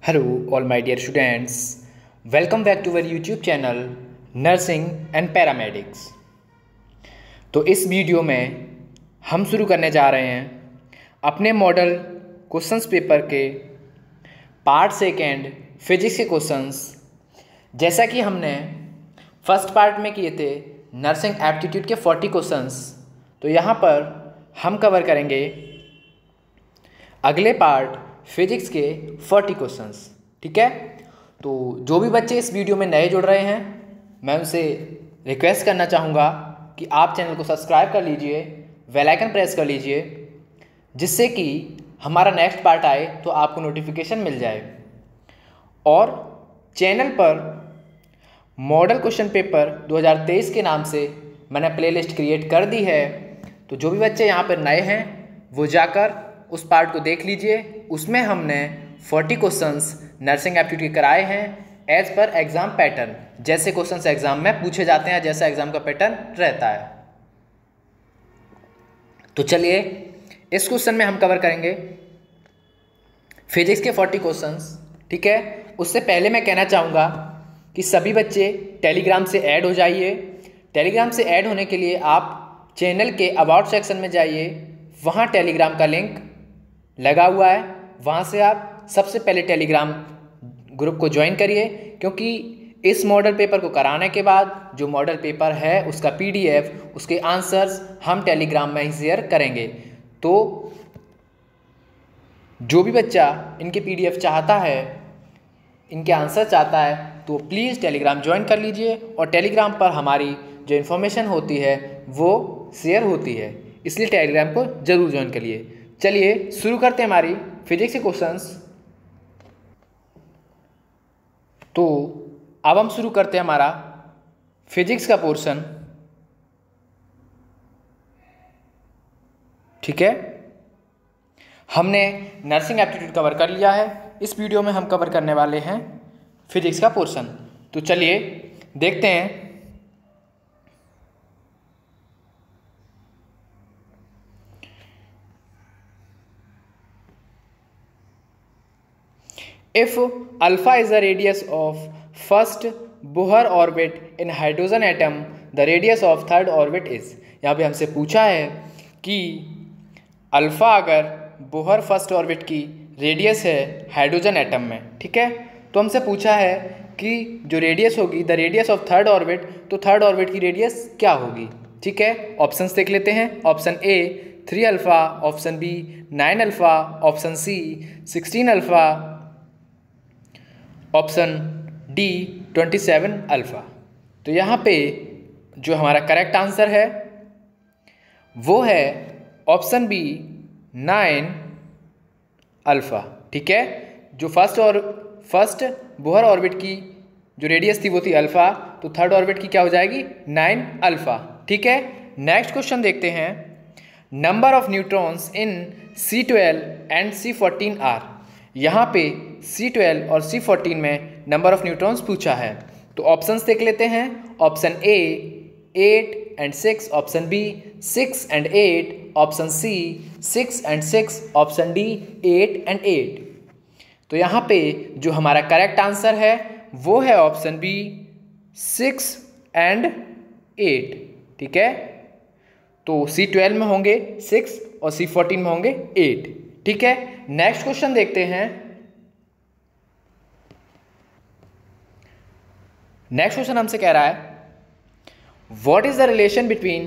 Hello, all my dear students. Welcome back to our YouTube channel Nursing and Paramedics. तो इस video में हम शुरू करने जा रहे हैं अपने मॉडल क्वेश्चंस पेपर के पार्ट सेकेंड फिजिक्स के क्वेश्चंस। जैसा कि हमने फर्स्ट पार्ट में किए थे नर्सिंग एप्टीट्यूड के 40 क्वेश्चंस, तो यहाँ पर हम कवर करेंगे अगले पार्ट फिजिक्स के 40 क्वेश्चंस। ठीक है, तो जो भी बच्चे इस वीडियो में नए जुड़ रहे हैं, मैं उनसे रिक्वेस्ट करना चाहूँगा कि आप चैनल को सब्सक्राइब कर लीजिए, बेल आइकन प्रेस कर लीजिए, जिससे कि हमारा नेक्स्ट पार्ट आए तो आपको नोटिफिकेशन मिल जाए। और चैनल पर मॉडल क्वेश्चन पेपर 2023 के नाम से मैंने प्लेलिस्ट क्रिएट कर दी है, तो जो भी बच्चे यहाँ पर नए हैं वो जाकर उस पार्ट को देख लीजिए। उसमें हमने 40 क्वेश्चंस नर्सिंग एप्टीट्यूड के कराए हैं एज पर एग्ज़ाम पैटर्न, जैसे क्वेश्चंस एग्जाम में पूछे जाते हैं, जैसा एग्जाम का पैटर्न रहता है। तो चलिए इस क्वेश्चन में हम कवर करेंगे फिजिक्स के 40 क्वेश्चंस। ठीक है, उससे पहले मैं कहना चाहूँगा कि सभी बच्चे टेलीग्राम से ऐड हो जाइए। टेलीग्राम से ऐड होने के लिए आप चैनल के अबाउट सेक्शन में जाइए, वहाँ टेलीग्राम का लिंक लगा हुआ है, वहाँ से आप सबसे पहले टेलीग्राम ग्रुप को ज्वाइन करिए, क्योंकि इस मॉडल पेपर को कराने के बाद जो मॉडल पेपर है उसका PDF, उसके आंसर्स हम टेलीग्राम में ही शेयर करेंगे। तो जो भी बच्चा इनके PDF चाहता है, इनके आंसर चाहता है, तो प्लीज़ टेलीग्राम ज्वाइन कर लीजिए। और टेलीग्राम पर हमारी जो इन्फॉर्मेशन होती है वो शेयर होती है, इसलिए टेलीग्राम को ज़रूर ज्वाइन करिए। चलिए शुरू करते हैं हमारी फिजिक्स के क्वेश्चंस। तो अब हम शुरू करते हैं हमारा फिजिक्स का पोर्शन। ठीक है, हमने नर्सिंग एप्टीट्यूड कवर कर लिया है, इस वीडियो में हम कवर करने वाले हैं फिजिक्स का पोर्शन। तो चलिए देखते हैं। If alpha is the radius of first Bohr orbit in hydrogen atom, the radius of third orbit is। यहाँ पे हमसे पूछा है कि अल्फ़ा अगर बोहर फर्स्ट ऑर्बिट की रेडियस है हाइड्रोजन एटम में, ठीक है, तो हमसे पूछा है कि जो रेडियस होगी the radius of third orbit, तो थर्ड ऑर्बिट की रेडियस क्या होगी। ठीक है, ऑप्शंस देख लेते हैं। Option A 3 alpha, option B 9 alpha, option C 16 alpha, option D 27 alpha. तो यहाँ पे जो हमारा करेक्ट आंसर है वो है ऑप्शन बी 9 अल्फ़ा। ठीक है, जो फर्स्ट बोहर ऑर्बिट की जो रेडियस थी वो थी अल्फ़ा, तो थर्ड ऑर्बिट की क्या हो जाएगी 9 अल्फ़ा। ठीक है, नेक्स्ट क्वेश्चन देखते हैं। Number of neutrons in C12 and C14 are. यहाँ पे C12 और C14 में नंबर ऑफ न्यूट्रॉन्स पूछा है, तो ऑप्शंस देख लेते हैं। Option A 8 and 6, option B 6 and 8, option C 6 and 6, option D 8 and 8। तो यहाँ पे जो हमारा करेक्ट आंसर है वो है ऑप्शन बी 6 एंड 8। ठीक है, तो C12 में होंगे 6 और C14 में होंगे 8। ठीक है, नेक्स्ट क्वेश्चन देखते हैं। नेक्स्ट क्वेश्चन हमसे कह रहा है what is the relation between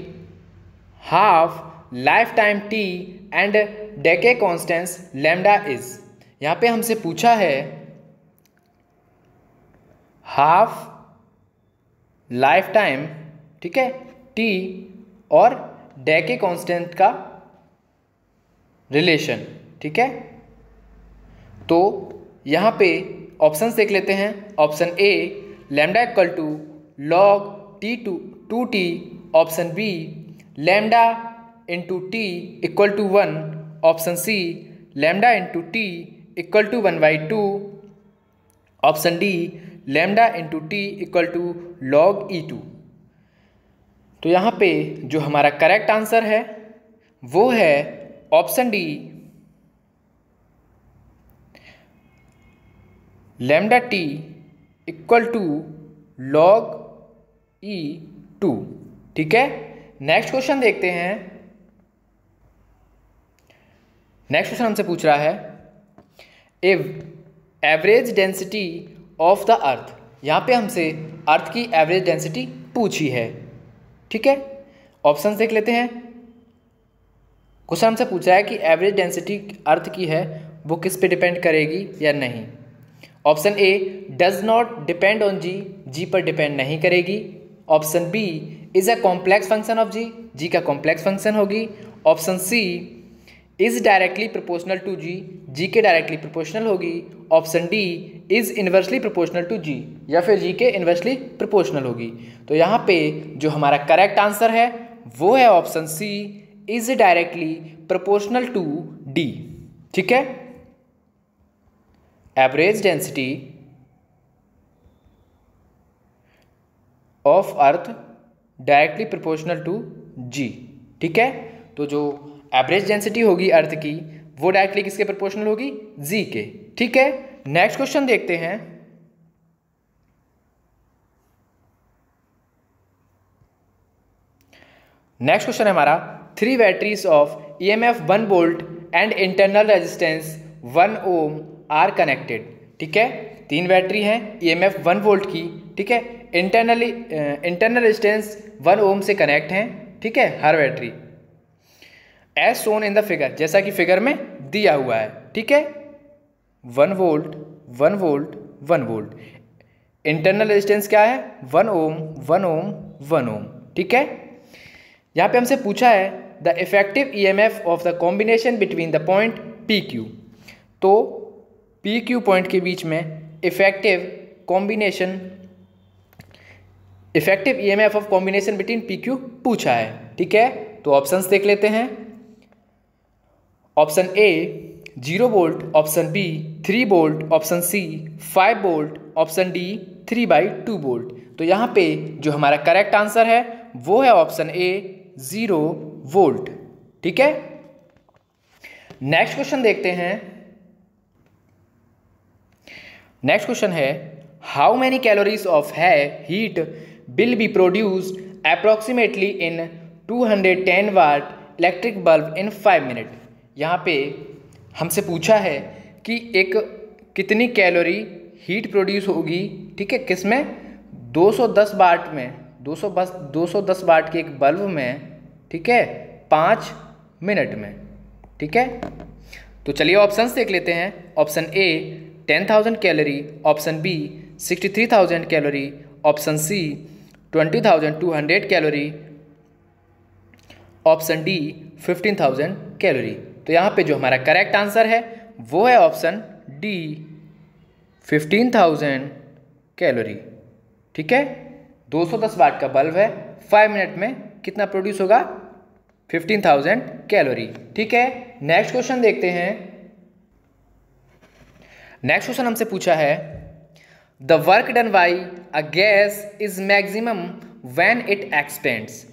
half life time T and डेके Constance lambda is. यहाँ पे हमसे पूछा है हाफ लाइफ टाइम, ठीक है, टी और डेके कांस्टेंट का रिलेशन। ठीक है, तो यहाँ पे ऑप्शंस देख लेते हैं। Option A lambda equal to log T two T, option B lambda into T equal to 1, option C lambda into T equal to 1/2, option D lambda into T equal to log E2। तो यहाँ पे जो हमारा correct answer है वो है option D lambda T equal to log E2। ठीक है, नेक्स्ट क्वेश्चन देखते हैं। नेक्स्ट क्वेश्चन हमसे पूछ रहा है average density of the earth. यहाँ पे हमसे अर्थ की एवरेज डेंसिटी पूछी है। ठीक है, ऑप्शन देख लेते हैं। क्वेश्चन हमसे पूछा है कि एवरेज डेंसिटी अर्थ की है वो किस पे डिपेंड करेगी या नहीं। Option A does not depend on G, G पर डिपेंड नहीं करेगी। Option B is a complex function of G, G का कॉम्प्लेक्स फंक्शन होगी। Option C is directly proportional to G, G के डायरेक्टली प्रोपोर्शनल होगी। Option D is inversely proportional to G, या फिर जी के इन्वर्सली प्रोपोर्शनल होगी। तो यहाँ पे जो हमारा करेक्ट आंसर है वो है option C is directly proportional to D. ठीक है, average density of earth directly proportional to G. ठीक है, तो जो एवरेज डेंसिटी होगी अर्थ की वो डायरेक्टली किसके प्रोपोर्शनल होगी, जी के। ठीक है, नेक्स्ट क्वेश्चन देखते हैं। नेक्स्ट क्वेश्चन है हमारा 3 batteries of EMF 1 volt and internal resistance 1 ohm are connected. ठीक है, 3 बैटरी हैं EMF 1 वोल्ट की। ठीक है, इंटरनल रेजिस्टेंस 1 ओम से कनेक्ट हैं। ठीक है, हर battery as shown in the figure, जैसा कि फिगर में दिया हुआ है। ठीक है, 1 volt 1 volt 1 volt. Internal resistance क्या है, 1 ओम 1 ओम 1 ओम। ठीक है, यहाँ पे हमसे पूछा है the effective EMF of the combination between the point PQ। तो PQ पॉइंट के बीच में effective EMF of combination between PQ पूछा है। ठीक है, तो ऑप्शंस देख लेते हैं। Option A 0 volt, option B 3 volt, option C 5 volt, option D 3/2 volt. तो यहाँ पे जो हमारा करेक्ट आंसर है वो है ऑप्शन ए 0 वोल्ट। ठीक है, नेक्स्ट क्वेश्चन देखते हैं। नेक्स्ट क्वेश्चन है how many calories of heat will be produced approximately in 210 watt electric bulb in 5 minute. यहाँ पे हमसे पूछा है कि एक कितनी कैलोरी हीट प्रोड्यूस होगी। ठीक है, किस में, 210 वाट में, 210 वाट के एक बल्ब में। ठीक है, 5 मिनट में। ठीक है, तो चलिए ऑप्शंस देख लेते हैं। Option A 10,000 calorie, option B 63,000 calorie, option C 20,200 calorie, option D 15,000 calorie. तो यहाँ पे जो हमारा करेक्ट आंसर है वो है ऑप्शन डी 15,000 कैलोरी। ठीक है, 210 वाट का बल्ब है, 5 मिनट में कितना प्रोड्यूस होगा, 15,000 कैलोरी। ठीक है, नेक्स्ट क्वेश्चन देखते हैं। नेक्स्ट क्वेश्चन हमसे पूछा है the work done by a gas is maximum when it expends.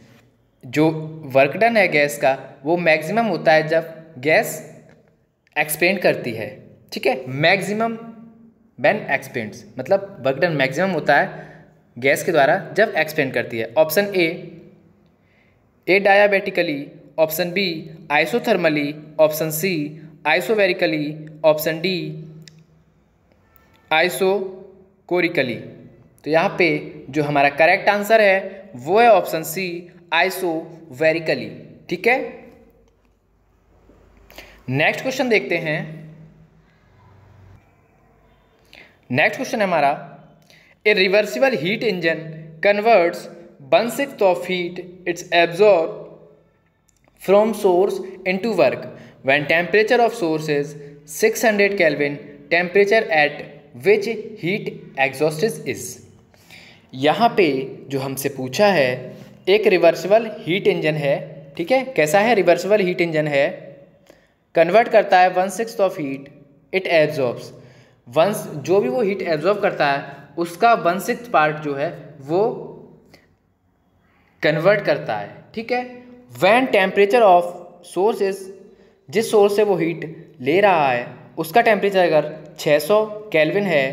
जो वर्क डन है गैस का वो मैक्सिमम होता है जब गैस एक्सपेंड करती है। ठीक है, मैक्सिमम व्हेन एक्सपेंड्स मतलब वर्क डन मैक्सिमम होता है गैस के द्वारा जब एक्सपेंड करती है। Option A adiabatically, option B isothermally, option C isobarically, option D isochorically. तो यहाँ पे जो हमारा करेक्ट आंसर है वो है ऑप्शन सी आइसोवेरिकली। ठीक है, नेक्स्ट क्वेश्चन देखते हैं। नेक्स्ट क्वेश्चन है हमारा ए reversible heat engine converts 1/6 of heat it's absorb from source into work when temperature of source is 600 kelvin, temperature at which heat exhausted is. यहाँ पे जो हमसे पूछा है एक रिवर्सिबल हीट इंजन है। ठीक है, कैसा है, रिवर्सिबल हीट इंजन है, कन्वर्ट करता है 1/6 ऑफ हीट इट एब्जॉर्ब्स। जो भी वो हीट एब्जॉर्ब करता है उसका 1/6 पार्ट जो है वो कन्वर्ट करता है। ठीक है, when temperature of source is, जिस सोर्स से वो हीट ले रहा है उसका टेम्परेचर अगर 600 केल्विन है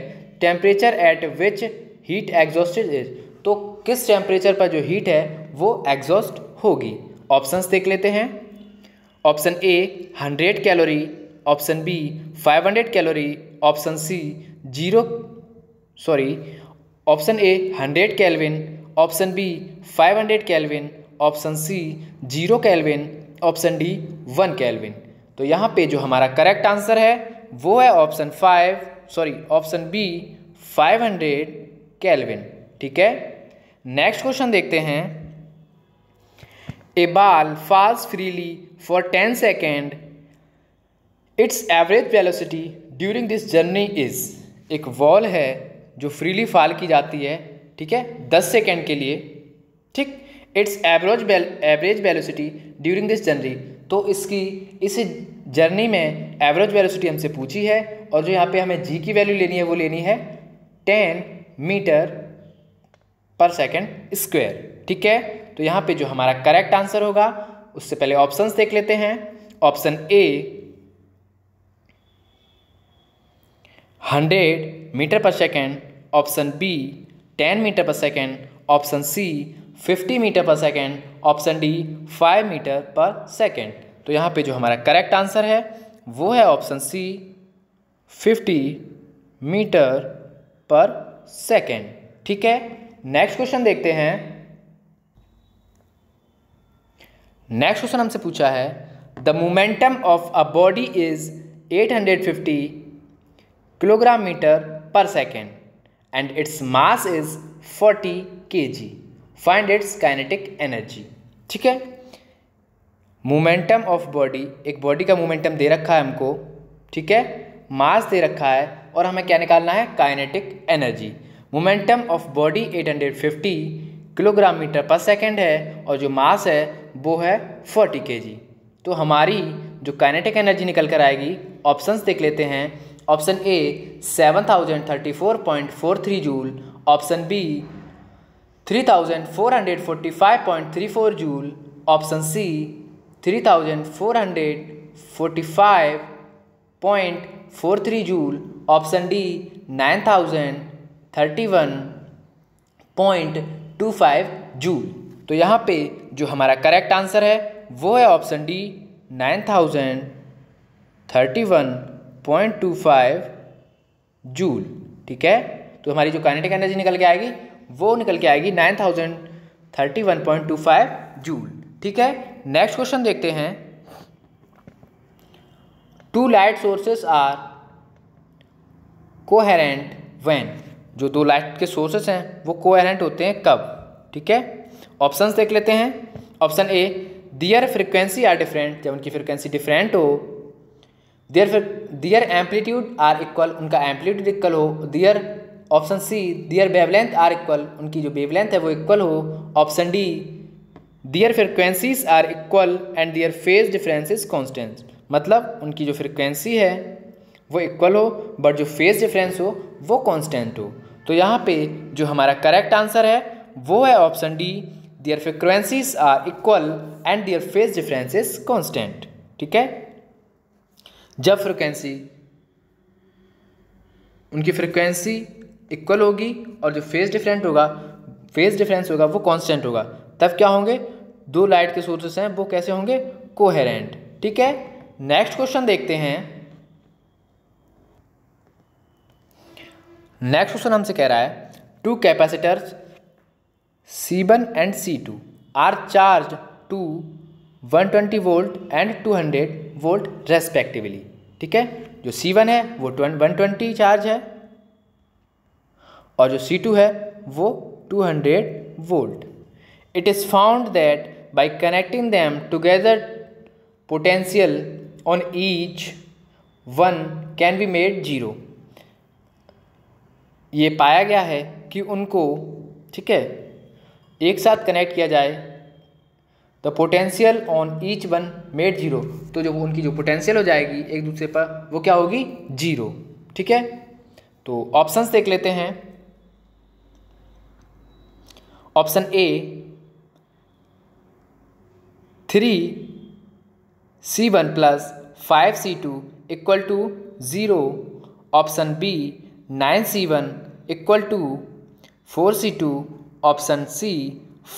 temperature at which heat exhausted is, तो किस टेम्परेचर पर जो हीट है वो एग्जॉस्ट होगी। ऑप्शंस देख लेते हैं। Option A 100 calorie, option B 500 calorie, option C option A 100 kelvin, option B 500 kelvin, option C 0 kelvin, option D 1 kelvin. तो यहाँ पे जो हमारा करेक्ट आंसर है वो है ऑप्शन बी 500 केल्विन। ठीक है, नेक्स्ट क्वेश्चन देखते हैं। A ball falls freely for 10 second, its average velocity during this journey is. एक बॉल है जो फ्रीली फॉल की जाती है, ठीक है, 10 सेकेंड के लिए, ठीक। It's average velocity during this journey, तो इस जर्नी में एवरेज वेलोसिटी हमसे पूछी है और जो यहाँ पे हमें जी की वैल्यू लेनी है वो लेनी है 10 मीटर पर सेकेंड स्क्वायर। ठीक है, तो यहाँ पे जो हमारा करेक्ट आंसर होगा उससे पहले ऑप्शंस देख लेते हैं। ऑप्शन ए 100 मीटर पर सेकेंड, ऑप्शन बी 10 मीटर पर सेकेंड, ऑप्शन सी 50 मीटर पर सेकेंड, ऑप्शन डी 5 मीटर पर सेकेंड। तो यहाँ पे जो हमारा करेक्ट आंसर है वो है ऑप्शन सी 50 मीटर पर सेकेंड। ठीक है, नेक्स्ट क्वेश्चन देखते हैं। नेक्स्ट क्वेश्चन हमसे पूछा है the momentum of a body is 850 kilogram metre पर second and its mass is 40 kg, find its kinetic energy. ठीक है, मोमेंटम ऑफ बॉडी, एक बॉडी का मोमेंटम दे रखा है हमको, ठीक है, मास दे रखा है और हमें क्या निकालना है, kinetic energy. Momentum of body 850 kilogram metre पर सेकेंड है और जो मास है वो है 40 kg। तो हमारी जो काइनेटिक एनर्जी निकल कर आएगी, ऑप्शंस देख लेते हैं। Option A 7034.43 joule, option B 3445.34 joule, option C 3445.43 joule, option D 9031.25 joule. तो यहाँ पे जो हमारा करेक्ट आंसर है वो है ऑप्शन डी 9031.25 जूल। ठीक है, तो हमारी जो काइनेटिक एनर्जी निकल के आएगी वो निकल के आएगी 9031.25 जूल। ठीक है, नेक्स्ट क्वेश्चन देखते हैं। 2 light sources are coherent when, जो 2 लाइट के सोर्सेस हैं वो कोहेरेंट होते हैं कब। ठीक है, ऑप्शंस देख लेते हैं। Option A their frequency are different, जब उनकी फ्रिक्वेंसी डिफरेंट हो। दियर एम्पलीट्यूड आर इक्वल, उनका एम्पलीट्यूड इक्वल हो। Option C their wavelength are equal, उनकी जो वेवलेंथ है वो इक्वल हो। Option D their frequencies are equal and their phase difference is constant, मतलब उनकी जो फ्रिक्वेंसी है वो इक्वल हो बट जो फेज डिफरेंस हो वो कांस्टेंट हो। तो यहाँ पे जो हमारा करेक्ट आंसर है वो है option D their frequencies are equal and their phase difference is constant. ठीक है, जब उनकी फ्रिक्वेंसी इक्वल होगी और जो फेज डिफरेंस होगा वो कांस्टेंट होगा, तब क्या होंगे, 2 लाइट के सोर्सेस हैं वो कैसे होंगे, कोहेरेंट। ठीक है, नेक्स्ट क्वेश्चन देखते हैं। नेक्स्ट क्वेश्चन हमसे कह रहा है 2 capacitors C1 and C2 are charge to 120 volt and 200 volt respectively. ठीक है, जो C1 है वो 120 चार्ज है और जो C2 है वो 200 volt. It is found that by connecting them together, potential on each one can be made 0। ये पाया गया है कि उनको, ठीक है, एक साथ कनेक्ट किया जाए तो potential on each one made 0, तो जो उनकी जो पोटेंशियल हो जाएगी एक दूसरे पर वो क्या होगी, 0। ठीक है, तो ऑप्शंस देख लेते हैं। Option A 3C1 + 5C2 = 0, option B 9C1 equal to 4C2, option C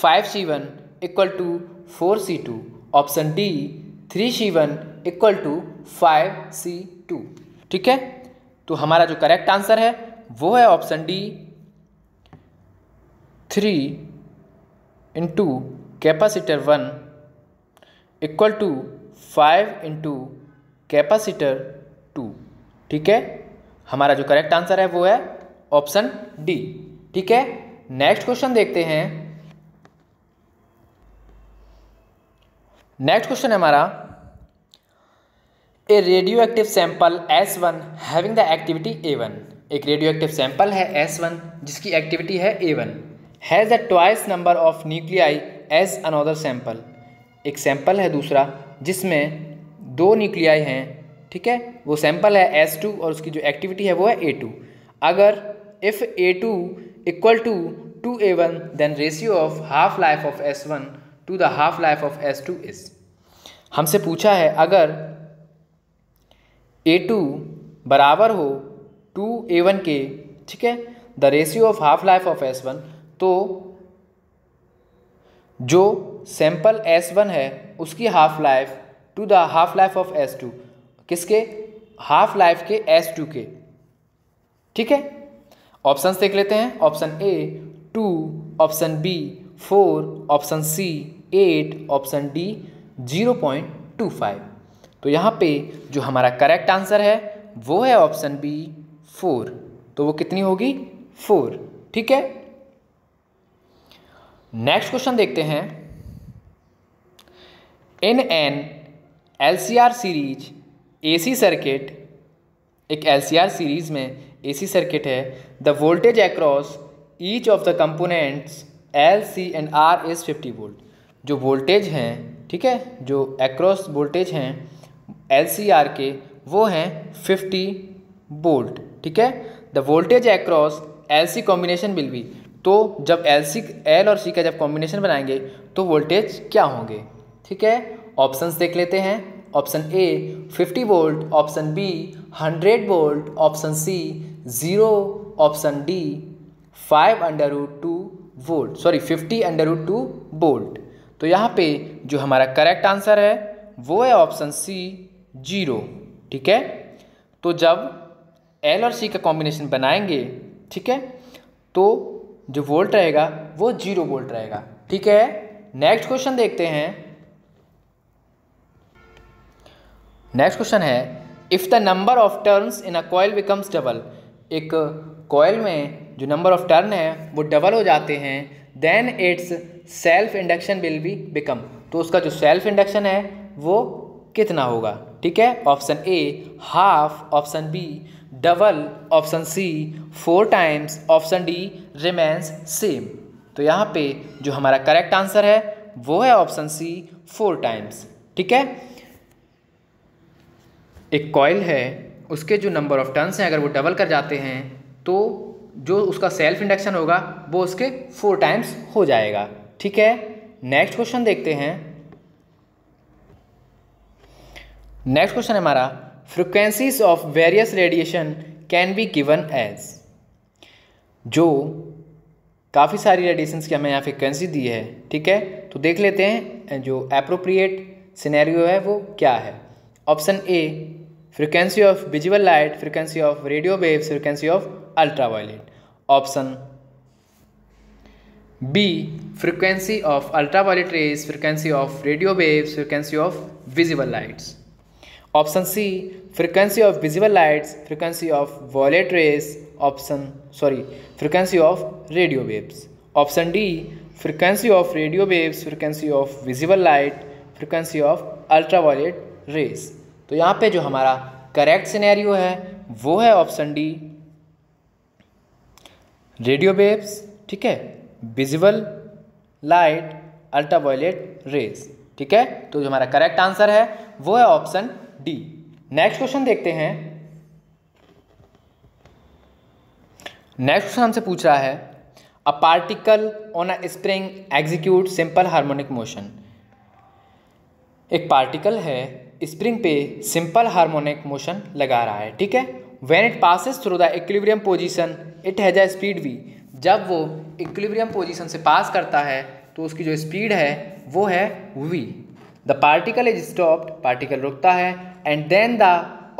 5C1 equal to 4C2, option D 3C1 equal to 5C2। ठीक है, तो हमारा जो करेक्ट आंसर है वो है option D 3 into capacitor 1 equal to 5 into capacitor 2। ठीक है, हमारा जो करेक्ट आंसर है वो है ऑप्शन डी। ठीक है, नेक्स्ट क्वेश्चन देखते हैं। नेक्स्ट क्वेश्चन है हमारा, a radio active sample S1 having the activity A1। एक रेडियो एक्टिव सैंपल है S1 जिसकी एक्टिविटी है A1, has the twice number of nuclei as another sample. एक सैंपल है दूसरा जिसमें 2 न्यूक्लियाई हैं। ठीक है, वो सैंपल है S2 और उसकी जो एक्टिविटी है वो है A2। अगर if A2 equal to 2A1 then ratio of half life of S1 to the half life of S2 is. हमसे पूछा है अगर A2 बराबर हो 2A1 के, ठीक है, the ratio of half life of S1, तो जो सैंपल S1 है उसकी half life to the half life of S2, किसके, हाफ लाइफ के S2 के। ठीक है, ऑप्शंस देख लेते हैं। Option A 2, option B 4, option C 8, option D 0.25। तो यहाँ पे जो हमारा करेक्ट आंसर है वो है ऑप्शन बी 4। तो वो कितनी होगी, 4। ठीक है, नेक्स्ट क्वेश्चन देखते हैं। In an LCR series AC circuit, एक LCR सीरीज में AC सर्किट है, the voltage across each of the components L, C and R is 50 volt. जो वोल्टेज हैं, ठीक है, जो अक्रॉस वोल्टेज हैं LCR के वो हैं 50 वोल्ट। ठीक है, the voltage across LC combination will be. तो जब L और C का जब कॉम्बिनेशन बनाएंगे तो वोल्टेज क्या होंगे। ठीक है, ऑप्शंस देख लेते हैं। Option A 50 volt, option B 100 volt, option C 0, option D 5√2 volt, sorry 50√2 volt. तो यहाँ पे जो हमारा करेक्ट आंसर है वो है ऑप्शन सी 0। ठीक है, तो जब L और C का कॉम्बिनेशन बनाएंगे, ठीक है, तो जो वोल्ट रहेगा वो 0 वोल्ट रहेगा। ठीक है, नेक्स्ट क्वेश्चन देखते हैं। नेक्स्ट क्वेश्चन है, if the number of turns in a coil becomes double. एक कॉइल में जो नंबर ऑफ टर्न है वो डबल हो जाते हैं, then its self induction will be become. तो उसका जो सेल्फ इंडक्शन है वो कितना होगा। ठीक है, option A half, option B double, option C 4 times, option D remains same. तो यहाँ पे जो हमारा करेक्ट आंसर है वो है ऑप्शन सी 4 टाइम्स। ठीक है, एक कॉइल है, उसके जो नंबर ऑफ टर्न्स हैं अगर वो डबल कर जाते हैं तो जो उसका सेल्फ इंडक्शन होगा वो उसके 4 टाइम्स हो जाएगा। ठीक है, नेक्स्ट क्वेश्चन देखते हैं। नेक्स्ट क्वेश्चन हमारा, frequencies of various radiation can be given as. जो काफ़ी सारी रेडिएशंस की हमें यहाँ फ्रिक्वेंसी दी है, ठीक है, तो देख लेते हैं जो एप्रोप्रिएट सिनेरियो है वो क्या है। Option A frequency of visual light, frequency of radio waves, frequency of ultraviolet. Option B frequency of ultraviolet rays, frequency of radio waves, frequency of visible lights. Option C frequency of visible lights, frequency of violet rays, frequency of radio waves. Option D frequency of radio waves, frequency of visible light, frequency of ultraviolet rays. तो यहाँ पे जो हमारा correct scenario है वो है option D radio waves, ठीक है, विजिबल लाइट, अल्ट्रावायलेट रेज। ठीक है, तो जो हमारा करेक्ट आंसर है वो है ऑप्शन डी। नेक्स्ट क्वेश्चन देखते हैं। नेक्स्ट क्वेश्चन हमसे पूछ रहा है, a particle on a spring execute simple harmonic motion. एक पार्टिकल है, स्प्रिंग पे सिंपल हार्मोनिक मोशन लगा रहा है। ठीक है, when it passes through the equilibrium position it has a speed v। जब वो इक्विलिब्रियम पोजीशन से पास करता है तो उसकी जो स्पीड है वो है v। The particle is stopped, particle रुकता है, and then the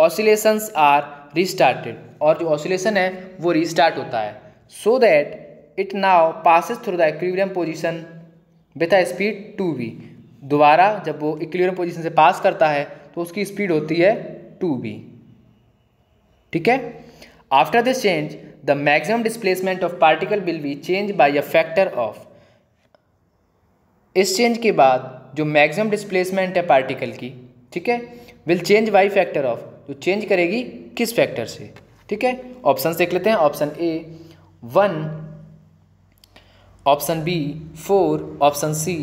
oscillations are restarted, और जो ऑसिलेशन है वो रीस्टार्ट होता है, so that it now passes through the equilibrium position with a speed 2v। दोबारा जब वो इक्विलिब्रियम पोजीशन से पास करता है तो उसकी स्पीड होती है 2v। ठीक है। After this change the maximum displacement of particle will be change bye a factor of. इस चेंज के बाद जो मैक्सिमम डिस्प्लेसमेंट है पार्टिकल की, ठीक है, will change by factor of, तो चेंज करेगी किस फैक्टर से। ठीक है, ऑप्शन देख लेते हैं। Option A 1, option B 4, option C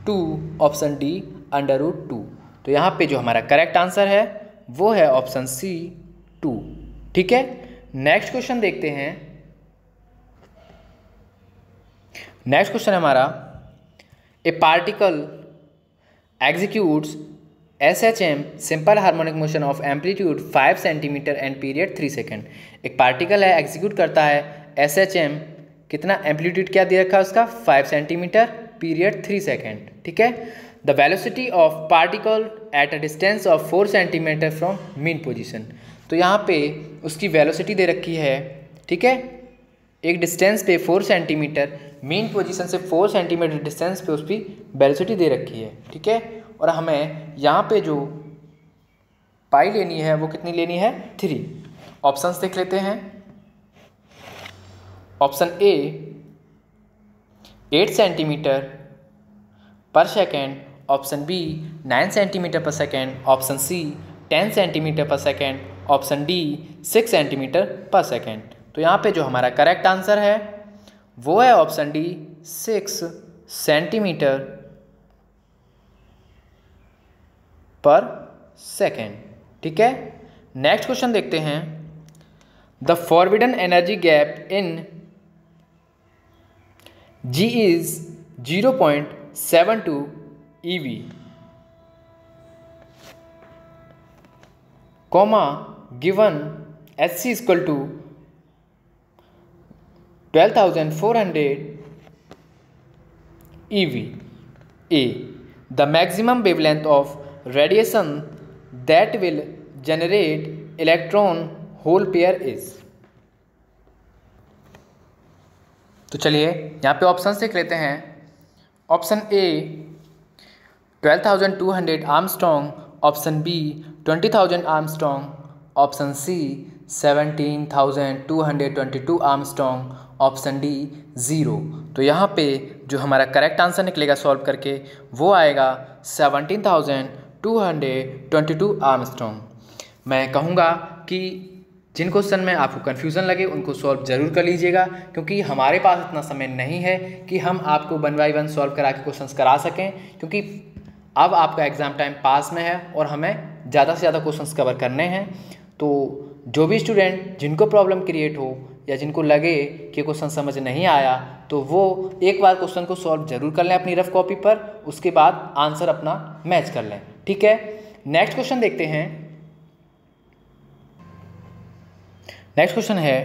2, option D √2। तो यहाँ पे जो हमारा करेक्ट आंसर है वो है ऑप्शन सी 2। ठीक है, नेक्स्ट क्वेश्चन देखते हैं। नेक्स्ट क्वेश्चन हमारा, ए particle executes SHM simple harmonic motion of amplitude 5 centimetre and period 3 second. एक पार्टिकल है, एग्जीक्यूट करता है SHM, कितना एम्पलीट्यूड क्या दे रखा है उसका 5 सेंटीमीटर, पीरियड 3 सेकेंड। ठीक है। The velocity of particle at a distance of 4 centimetre from mean position. तो यहाँ पे उसकी वेलोसिटी दे रखी है, ठीक है, एक डिस्टेंस पे 4 सेंटीमीटर, मीन पोजीशन से 4 सेंटीमीटर डिस्टेंस पे उसकी वेलोसिटी दे रखी है। ठीक है, और हमें यहाँ पे जो पाई लेनी है वो कितनी लेनी है 3। ऑप्शंस देख लेते हैं। ऑप्शन ए 8 सेंटीमीटर पर सेकेंड, ऑप्शन बी 9 सेंटीमीटर पर सेकेंड, ऑप्शन सी 10 सेंटीमीटर पर सेकेंड, ऑप्शन डी 6 सेंटीमीटर पर सेकेंड। तो यहाँ पे जो हमारा करेक्ट आंसर है वो है ऑप्शन डी 6 सेंटीमीटर पर सेकेंड। ठीक है, नेक्स्ट क्वेश्चन देखते हैं। The forbidden energy gap in G is 0.72 eV, comma given Hc equal to 12,400 eV. A, the maximum wavelength of radiation that will generate electron hole pair is। तो चलिए यहाँ पे option देख लेते हैं। Option A 12,200 Armstrong, option B 20,000 Armstrong, option C 17,222 Armstrong, option D 0। तो यहाँ पे जो हमारा करेक्ट आंसर निकलेगा सॉल्व करके वो आएगा 17,222 आर्मस्ट्रॉन्ग। मैं कहूँगा कि जिन क्वेश्चन में आपको कन्फ्यूज़न लगे उनको सॉल्व ज़रूर कर लीजिएगा, क्योंकि हमारे पास इतना समय नहीं है कि हम आपको 1 बाय 1 सॉल्व करा के क्वेश्चंस करा सकें, क्योंकि अब आपका एग्ज़ाम टाइम पास में है और हमें ज़्यादा से ज़्यादा क्वेश्चंस कवर करने हैं। तो जो भी स्टूडेंट जिनको प्रॉब्लम क्रिएट हो या जिनको लगे कि क्वेश्चन समझ नहीं आया तो वो एक बार क्वेश्चन को सॉल्व ज़रूर कर लें अपनी रफ कॉपी पर, उसके बाद आंसर अपना मैच कर लें। ठीक है, नेक्स्ट क्वेश्चन देखते हैं। नेक्स्ट क्वेश्चन है,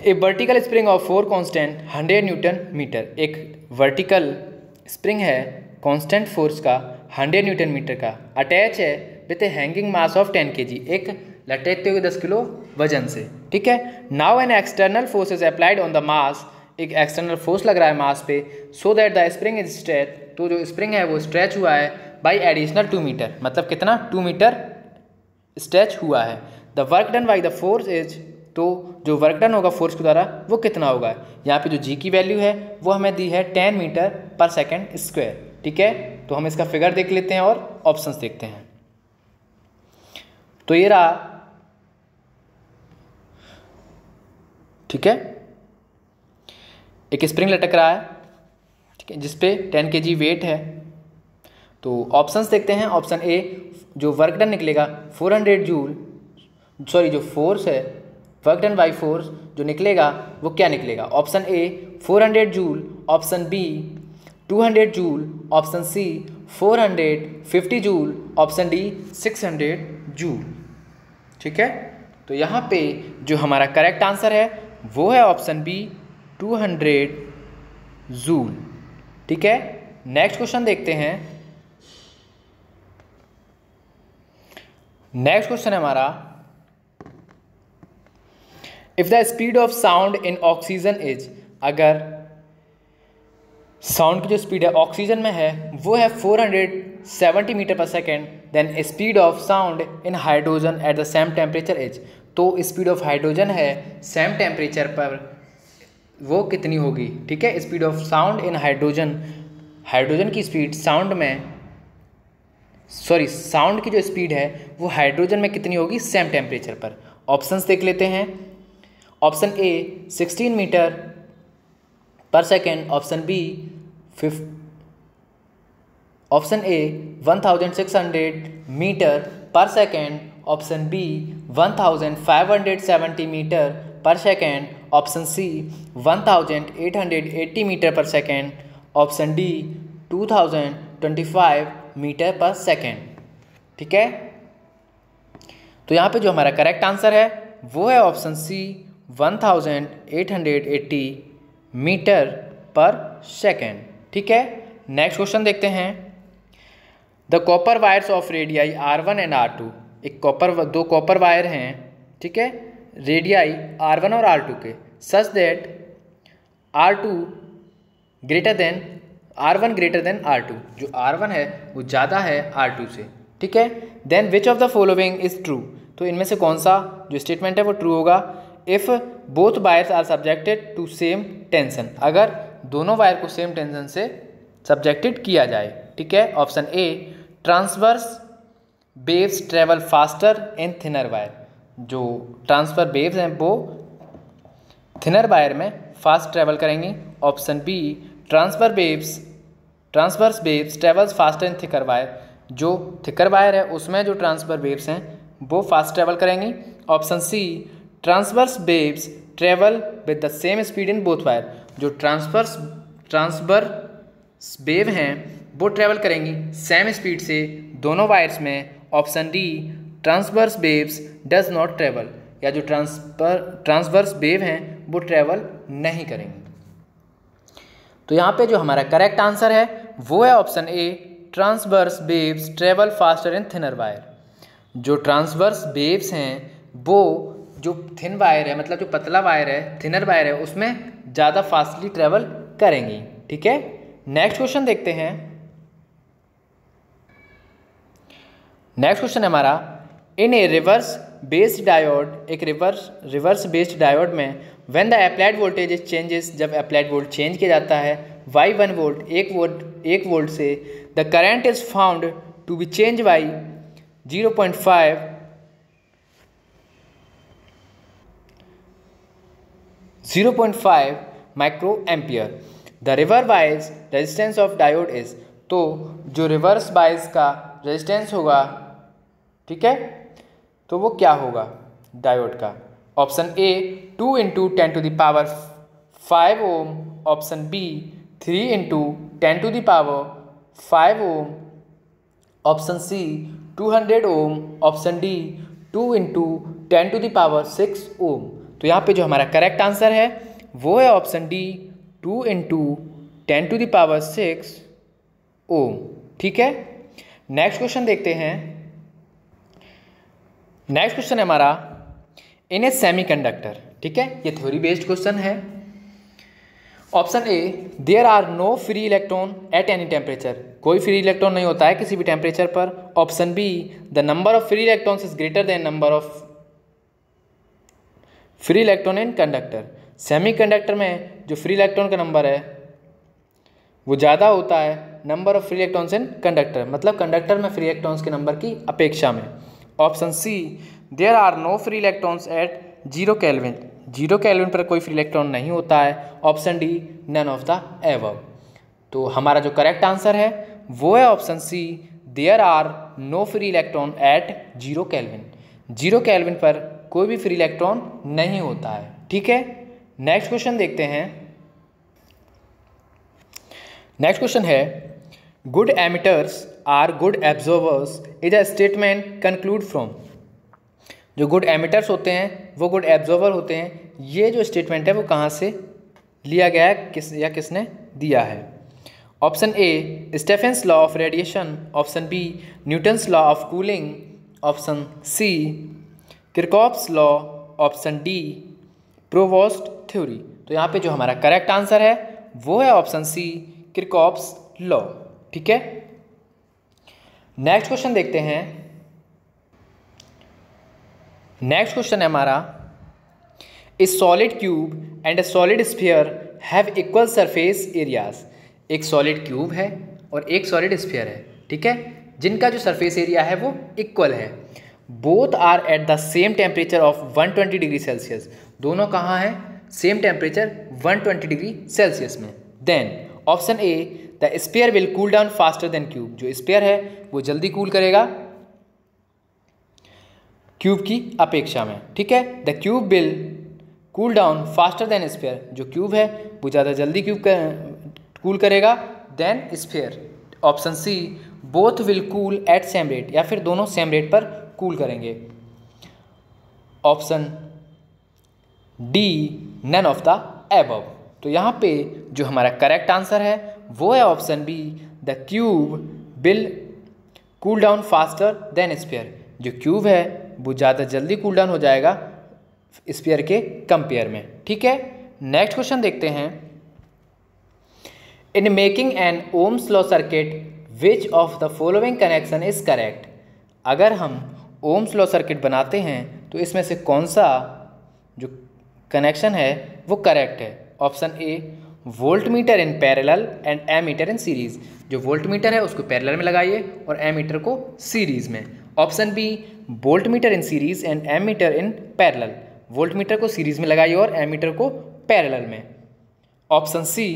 a vertical spring of 4 constant 100 newton metre. एक वर्टिकल स्प्रिंग है कांस्टेंट फोर्स का 100 न्यूटन मीटर का, अटैच है with a hanging mass of 10 kg, एक लटकते हुए 10 किलो वजन से। ठीक है, now an external force is applied on the mass, एक एक्सटर्नल फोर्स लग रहा है मास पे, so that the spring is stretch, तो जो स्प्रिंग है वो स्ट्रेच हुआ है बाई एडिशनल 2 मीटर, मतलब कितना 2 मीटर स्ट्रेच हुआ है। The work done by the force is, तो जो वर्क डन होगा फोर्स के द्वारा वो कितना होगा, यहाँ पे जो जी की वैल्यू है वो हमें दी है 10 मीटर पर सेकेंड स्क्वायर। ठीक है, तो हम इसका फिगर देख लेते हैं और ऑप्शंस देखते हैं। तो ये रहा, ठीक है, एक स्प्रिंग लटक रहा है, ठीक है, जिसपे 10 kg वेट है। तो ऑप्शंस देखते हैं। ऑप्शन ए, जो वर्क डन निकलेगा 400 जूल, सॉरी जो फोर्स है वर्क डन बाई फोर्स जो निकलेगा वो क्या निकलेगा, option A 400 joule, option B 200 joule, option C 450 joule, option D 600 joule. ठीक है, तो यहाँ पे जो हमारा करेक्ट आंसर है वो है ऑप्शन बी 200 जूल। ठीक है, नेक्स्ट क्वेश्चन देखते हैं। नेक्स्ट क्वेश्चन है हमारा, if the speed of sound in oxygen is, अगर साउंड की जो स्पीड है ऑक्सीजन में है वो है 470 मीटर पर second, then speed of sound in hydrogen at the same temperature is, तो स्पीड ऑफ हाइड्रोजन है सेम टेम्परेचर पर वो कितनी होगी। ठीक है, speed of sound in hydrogen, hydrogen की स्पीड साउंड में, सॉरी साउंड की जो स्पीड है वो हाइड्रोजन में कितनी होगी सेम टेम्परेचर पर। ऑप्शंस देख लेते हैं। ऑप्शन ए 16 मीटर पर second, option B option A 1600 metre पर सेकेंड, ऑप्शन बी 1570 मीटर पर सेकेंड, ऑप्शन सी 1880 मीटर पर सेकेंड, ऑप्शन डी 2025 मीटर पर सेकेंड। ठीक है, तो यहाँ पे जो हमारा करेक्ट आंसर है वो है ऑप्शन सी 1880 मीटर पर सेकेंड। ठीक है, नेक्स्ट क्वेश्चन देखते हैं। The copper wires of radii R1 and R2, एक दो कॉपर वायर हैं, ठीक है, रेडियाई R1 और R2 के, such that R1 greater than R2, जो R1 है वो ज़्यादा है R2 से। ठीक है, then which of the following is true, तो इनमें से कौन सा जो स्टेटमेंट है वो ट्रू होगा। If both wires are subjected to same tension, अगर दोनों वायर को सेम टेंशन से सब्जेक्टेड किया जाए। ठीक है, option A transverse waves travel faster in thinner wire, जो ट्रांसफर वेव्स हैं वो थिनर वायर में फास्ट ट्रेवल करेंगी। Option B transverse waves travels faster in thicker wire, जो थिकर वायर है उसमें जो ट्रांसफर वेव्स हैं वो फास्ट ट्रेवल करेंगी। Option C transverse waves travel with the same speed in both wire, जो ट्रांसवर्स वेव हैं वो ट्रेवल करेंगी सेम स्पीड से दोनों वायर्स में। Option D transverse waves does not travel, या जो ट्रांसवर्स वेव हैं वो ट्रेवल नहीं करेंगी। तो यहाँ पे जो हमारा करेक्ट आंसर है वो है option A transverse waves travel faster in thinner wire, जो ट्रांसवर्स वेव्स हैं वो जो थिन वायर है, मतलब जो पतला वायर है, थिनर वायर है, उसमें ज़्यादा फास्टली ट्रेवल करेंगी। ठीक है, नेक्स्ट क्वेश्चन देखते हैं। नेक्स्ट क्वेश्चन है हमारा, in a reverse based diode, एक रिवर्स बेस्ड डायोड में when the applied voltage is changes, जब अप्लाइड वोल्ट चेंज किया जाता है बाई 1 वोल्ट, एक वोल्ट से, the current is found to be change by 0.5 micro ampere, the reverse bias resistance of diode is, तो जो reverse bias का resistance होगा, ठीक है, तो वो क्या होगा डायोड का। Option A 2 × 10⁵ ohm, option B 3 × 10⁵ ohm, option C 200 ohm, option D 2 × 10⁶ ohm. तो यहाँ पे जो हमारा करेक्ट आंसर है वो है ऑप्शन डी 2 × 10⁶ ओम। ठीक है, नेक्स्ट क्वेश्चन देखते हैं। नेक्स्ट क्वेश्चन है हमारा, इन ए सेमीकंडक्टर, ठीक है, ये थ्योरी बेस्ड क्वेश्चन है। Option A there are no free electron at any temperature, कोई फ्री इलेक्ट्रॉन नहीं होता है किसी भी टेम्परेचर पर। Option B the number of free electrons is greater than number of free electron in conductor, semiconductor में जो फ्री इलेक्ट्रॉन का नंबर है वो ज़्यादा होता है number of free electrons in conductor, मतलब कंडक्टर में फ्री इलेक्ट्रॉन्स के नंबर की अपेक्षा में। Option C there are no free electrons at 0 kelvin, 0 kelvin पर कोई फ्री इलेक्ट्रॉन नहीं होता है। Option D none of the above. तो हमारा जो करेक्ट आंसर है वो है option C there are no free electron at 0 kelvin, 0 kelvin पर कोई भी फ्री इलेक्ट्रॉन नहीं होता है। ठीक है, नेक्स्ट क्वेश्चन देखते हैं। नेक्स्ट क्वेश्चन है, good emitters are good absorbers is a statement conclude from, जो गुड एमिटर्स होते हैं वो गुड एब्जॉर्वर होते हैं। ये जो स्टेटमेंट है वो कहाँ से लिया गया है, किसने दिया है? Option A Stefan's law of radiation, option B Newton's law of cooling, option C Kirchhoff's law, option D Prevost theory. तो यहाँ पे जो हमारा करेक्ट आंसर है वो है ऑप्शन सी किरचॉफ्स लॉ। ठीक है, नेक्स्ट क्वेश्चन देखते हैं। नेक्स्ट क्वेश्चन है हमारा, ए solid cube and A solid sphere have equal surface areas. एक सॉलिड क्यूब है और एक सॉलिड स्फीयर है, ठीक है, जिनका जो सरफेस एरिया है वो इक्वल है। Both are at the same temperature of 120 degree Celsius. दोनों कहाँ हैं? सेम टेम्परेचर 120 डिग्री सेल्सियस में। Then option A the sphere will cool down faster than cube. जो स्फीयर है वो जल्दी कूल करेगा क्यूब की अपेक्षा में, ठीक है। The cube will cool down faster than sphere. जो क्यूब है वो ज़्यादा जल्दी कूल करेगा than sphere. Option C both will cool at same rate, या फिर दोनों सेम रेट पर कूल करेंगे। Option D none of the above. तो यहाँ पे जो हमारा करेक्ट आंसर है वो है option B the cube will cool down faster than sphere. जो क्यूब है वो ज़्यादा जल्दी कूल डाउन हो जाएगा स्फीयर के कंपेयर में, ठीक है। नेक्स्ट क्वेश्चन देखते हैं। In making an Ohm's law circuit which of the following connection is correct. अगर हम ओम्स लॉ सर्किट बनाते हैं तो इसमें से कौन सा जो कनेक्शन है वो करेक्ट है? Option A volt meter in parallel and ammeter in series. जो वोल्ट मीटर है उसको पैरेलल में लगाइए और एमीटर को सीरीज में। Option B volt meter in series and ammeter in parallel. Volt meter को सीरीज में लगाइए और एमीटर को पैरेलल में। Option C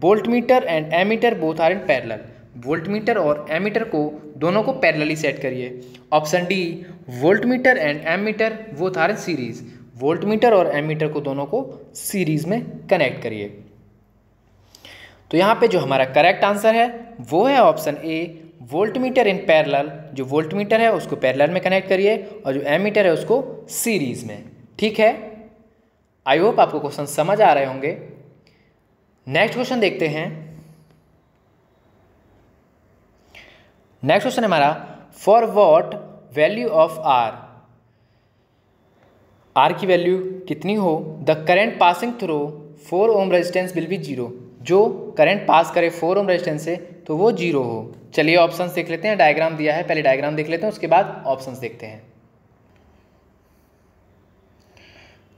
volt meter and ammeter both are in parallel. Volt meter और एमीटर को दोनों को पैरेलली सेट करिए। Option D volt meter and ammeter both are in series. Volt meter और एमीटर को दोनों को सीरीज में कनेक्ट करिए। तो यहाँ पे जो हमारा करेक्ट आंसर है वो है option A volt meter in parallel. जो वोल्ट मीटर है उसको पैरेलल में कनेक्ट करिए और जो एमीटर है उसको सीरीज में, ठीक है। आई होप आपको क्वेश्चन समझ आ रहे होंगे। नेक्स्ट क्वेश्चन देखते हैं। नेक्स्ट क्वेश्चन हमारा for what value of R. R की वैल्यू कितनी हो the current passing through 4 ohm resistance will be 0। जो करंट पास करे 4 ओम रेजिस्टेंस से तो वो 0 हो। चलिए ऑप्शंस देख लेते हैं। डायग्राम दिया है, पहले डायग्राम देख लेते हैं, उसके बाद ऑप्शंस देखते हैं।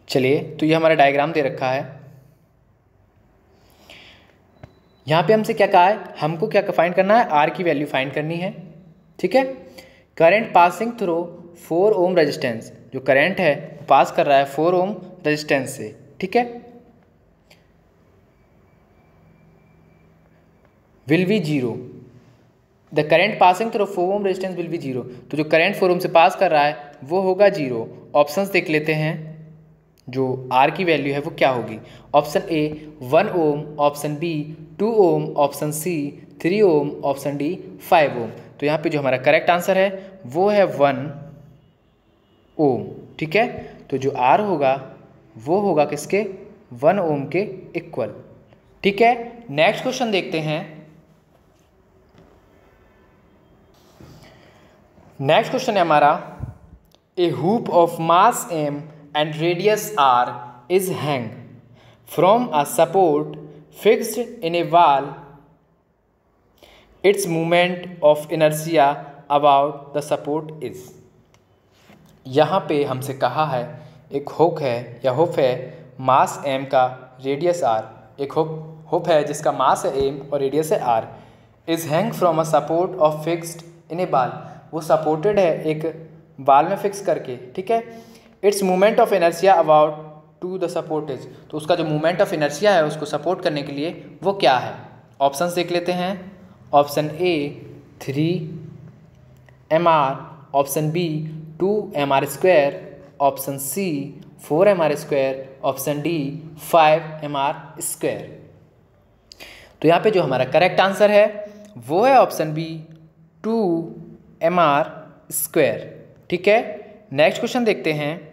चलिए, तो ये हमारा डायग्राम दे रखा है। यहाँ पे हमसे क्या कहा है, हमको क्या फाइंड करना है? आर की वैल्यू फाइंड करनी है, ठीक है। Current passing through 4 ohm resistance. जो करंट है पास कर रहा है 4 ओम रेजिस्टेंस से, ठीक है। Will be 0। The current passing through 4 ohm resistance will be 0। तो जो करंट 4 ओम से पास कर रहा है वो होगा 0। ऑप्शंस देख लेते हैं। जो आर की वैल्यू है वो क्या होगी? Option A 1 ohm, option B 2 ohm, option C 3 ohm, option D 5 ohm. तो यहाँ पे जो हमारा करेक्ट आंसर है वो है 1 ओम, ठीक है। तो जो आर होगा वो होगा किसके? 1 ओम के इक्वल, ठीक है। नेक्स्ट क्वेश्चन देखते हैं। नेक्स्ट क्वेश्चन है हमारा a hoop of mass M and radius r is hung from a support fixed in a wall. Its moment of inertia about the support is। यहाँ पे हमसे कहा है एक हुक है या हुप है मास m का रेडियस r। एक हुप है जिसका मास है m और रेडियस है r। is hang from a support of fixed in a wall। वो सपोर्टेड है एक बाल में फिक्स करके, ठीक है। Its movement of inertia about to the support is. तो उसका जो मूवमेंट ऑफ इनर्शिया है उसको सपोर्ट करने के लिए वो क्या है? ऑप्शंस देख लेते हैं। Option A 3 mr, option B 2 mr square, option C 4 mr square, option D 5 mr square. तो यहाँ पे जो हमारा करेक्ट आंसर है वो है ऑप्शन बी 2 mr स्क्वायर, ठीक है। नेक्स्ट क्वेश्चन देखते हैं।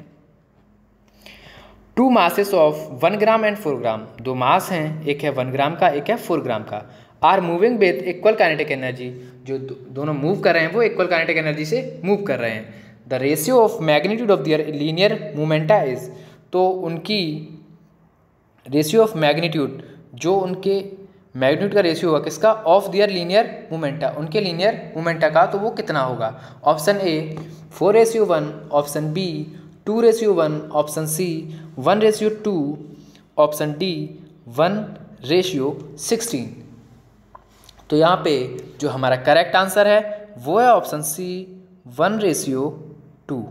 2 masses ऑफ 1 ग्राम एंड 4 ग्राम, 2 मास हैं, एक है 1 ग्राम का, एक है 4 ग्राम का, are moving with equal kinetic energy, जो दोनों मूव कर रहे हैं वो इक्वल काइनेटिक एनर्जी से मूव कर रहे हैं। The ratio of magnitude of their linear momenta is, तो उनकी रेशियो ऑफ मैग्नीट्यूड, जो उनके मैग्नीट्यूड का रेशियो होगा किसका, ऑफ दियर लीनियर मोमेंटा, उनके लीनियर मोमेंटा का, तो वो कितना होगा। Option A 4:1, option B 2:1, option C 1:2, option D 1:16। तो यहाँ पे जो हमारा करेक्ट आंसर है वो है ऑप्शन सी 1:2।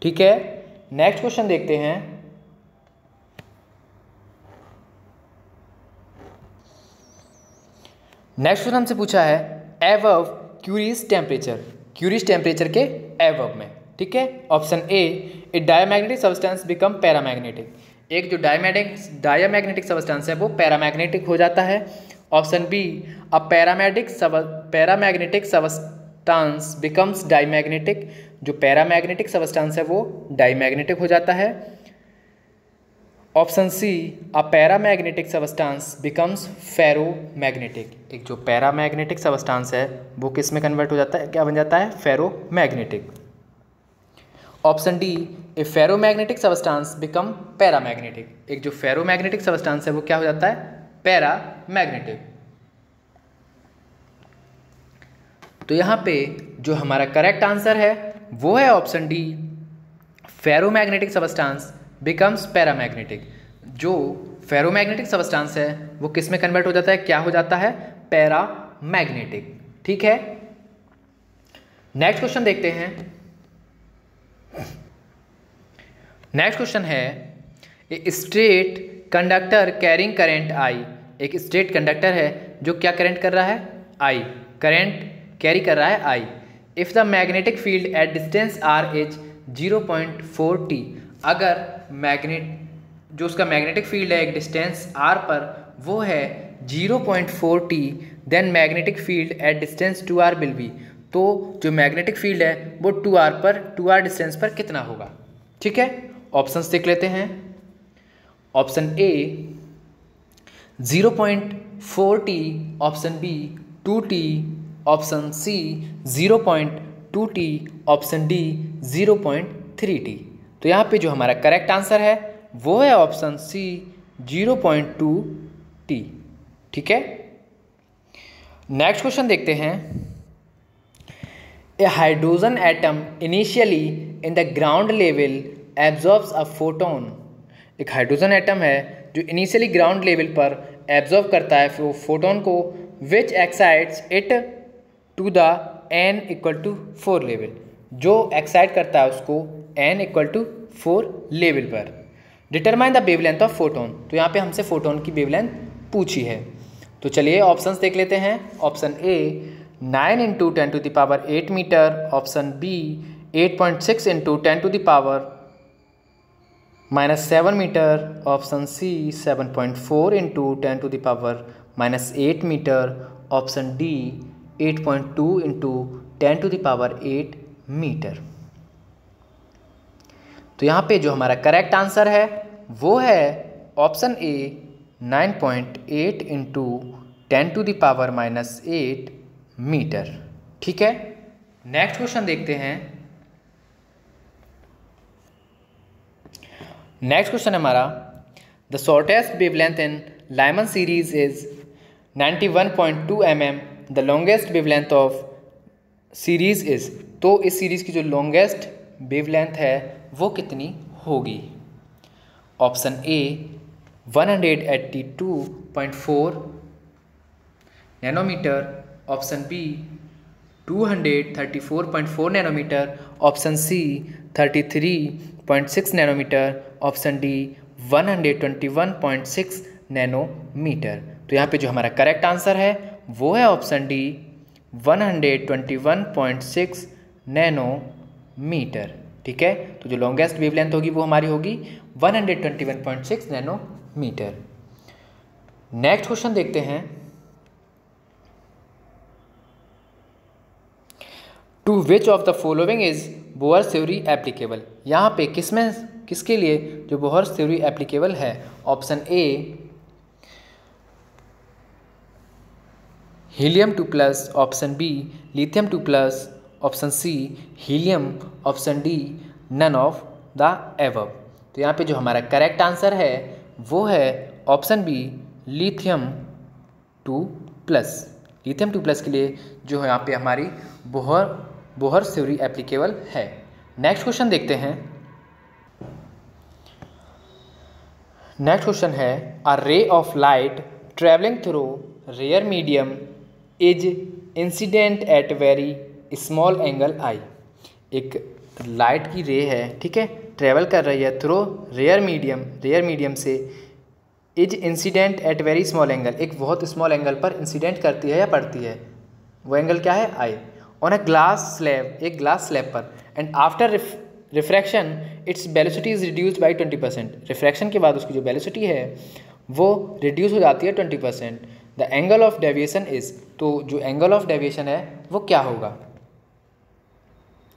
ठीक है, नेक्स्ट क्वेश्चन देखते हैं। नेक्स्ट क्वेश्चन हमसे पूछा है above curies temperature, curies temperature के एबव में। ठीक है, ऑप्शन ए ए डायमैग्नेटिक सब्सटेंस बिकम पैरामैग्नेटिक, एक जो डायमैग्नेटिक सब्सटेंस है वो पैरामैग्नेटिक हो जाता है। Option B a paramagnetic substance becomes diamagnetic, जो पैरामैग्नेटिक सब्सटेंस है वो डायमैग्नेटिक हो जाता है। Option C a paramagnetic substance becomes ferromagnetic, एक जो पैरामैग्नेटिक सब्सटेंस है वो किस में कन्वर्ट हो जाता है, क्या बन जाता है, ferromagnetic. Option D A ferromagnetic substance become paramagnetic, एक जो फेरोमैग्नेटिक सब्सटेंस है वो क्या हो जाता है, पैरामैग्नेटिक। तो यहाँ पे जो हमारा करेक्ट आंसर है वो है option D ferromagnetic substance becomes paramagnetic, जो फेरोमैग्नेटिक सब्सटेंस है वो किस में कन्वर्ट हो जाता है, क्या हो जाता है, पैरामैग्नेटिक। ठीक है, नेक्स्ट क्वेश्चन देखते हैं। नेक्स्ट क्वेश्चन है a straight conductor carrying current I, एक स्ट्रेट कंडक्टर है जो क्या करंट कर रहा है, आई, करंट कैरी कर रहा है I. If the magnetic field at distance R is 0.4 t, अगर जो उसका मैग्नेटिक फील्ड है एक डिस्टेंस आर पर वो है 0.4 t, then magnetic field at distance 2r will be, तो जो मैग्नेटिक फील्ड है वो 2r डिस्टेंस पर कितना होगा। ठीक है, ऑप्शंस देख लेते हैं। Option A 0.4 t, option B 2 t, option C 0.2 t, option D 0.3 t। तो यहाँ पे जो हमारा करेक्ट आंसर है वो है ऑप्शन सी 0.2 t। ठीक है, नेक्स्ट क्वेश्चन देखते हैं। A hydrogen atom initially in the ground level absorbs a photon, एक हाइड्रोजन एटम है जो इनिशियली ग्राउंड लेवल पर एब्जॉर्ब करता है फोटोन को, which excites it to the n=4 level, जो एक्साइट करता है उसको n=4 लेवल पर। Determine the wavelength of photon, तो यहाँ पे हमसे फोटोन की वेवलेंथ पूछी है। तो चलिए ऑप्शंस देख लेते हैं। Option A 9 × 10⁸ metre, option B 8.6 × 10⁻⁻7 metre, option C 7.4 × 10⁻⁻8 metre, option D 8.2 × 10⁸ metre. तो यहाँ पे जो हमारा करेक्ट आंसर है वो है ऑप्शन ए 9.8 × 10⁻⁻8 मीटर। ठीक है, नेक्स्ट क्वेश्चन देखते हैं। नेक्स्ट क्वेश्चन हमारा the shortest wavelength in Lyman series is 91.2 mm, the longest wavelength of series is, तो इस सीरीज की जो लॉन्गेस्ट वेवलेंथ है वो कितनी होगी। Option A 182.4 nanometre, option B 234.4 nanometre, option C 33.6 nanometre, option D 121.6 nanometre. तो यहाँ पे जो हमारा करेक्ट आंसर है वो है ऑप्शन डी 121.6 नैनोमीटर। ठीक है, तो जो लॉन्गेस्ट वेवलेंथ होगी वो हमारी होगी 121.6 नैनोमीटर। नेक्स्ट क्वेश्चन देखते हैं। To which of the following is Bohr theory applicable. यहाँ पे किसके लिए जो बोहर थ्योरी एप्लीकेबल है? Option A helium 2+, option B lithium 2+, option C helium, option D none of the above. तो यहाँ पे जो हमारा करेक्ट आंसर है वो है ऑप्शन बी लिथियम 2+। लिथियम 2+ के लिए जो है यहाँ पे हमारी बोहर थ्योरी एप्लीकेबल है। नेक्स्ट क्वेश्चन देखते हैं। नेक्स्ट क्वेश्चन है a ray of light travelling through rare medium is incident at very small angle I. एक लाइट की रे है, ठीक है, ट्रेवल कर रही है थ्रू रेयर मीडियम से, is incident at very small angle, एक बहुत स्मॉल एंगल पर इंसिडेंट करती है या पड़ती है। वो एंगल क्या है? आई। ऑन अ ग्लास स्लैब, एक ग्लास स्लैब पर, and after refraction its velocity is reduced by 20%। Refraction के बाद उसकी जो वेलोसिटी है वो रिड्यूस हो जाती है 20%। The angle of deviation is, तो जो एंगल ऑफ डेविएशन है वो क्या होगा?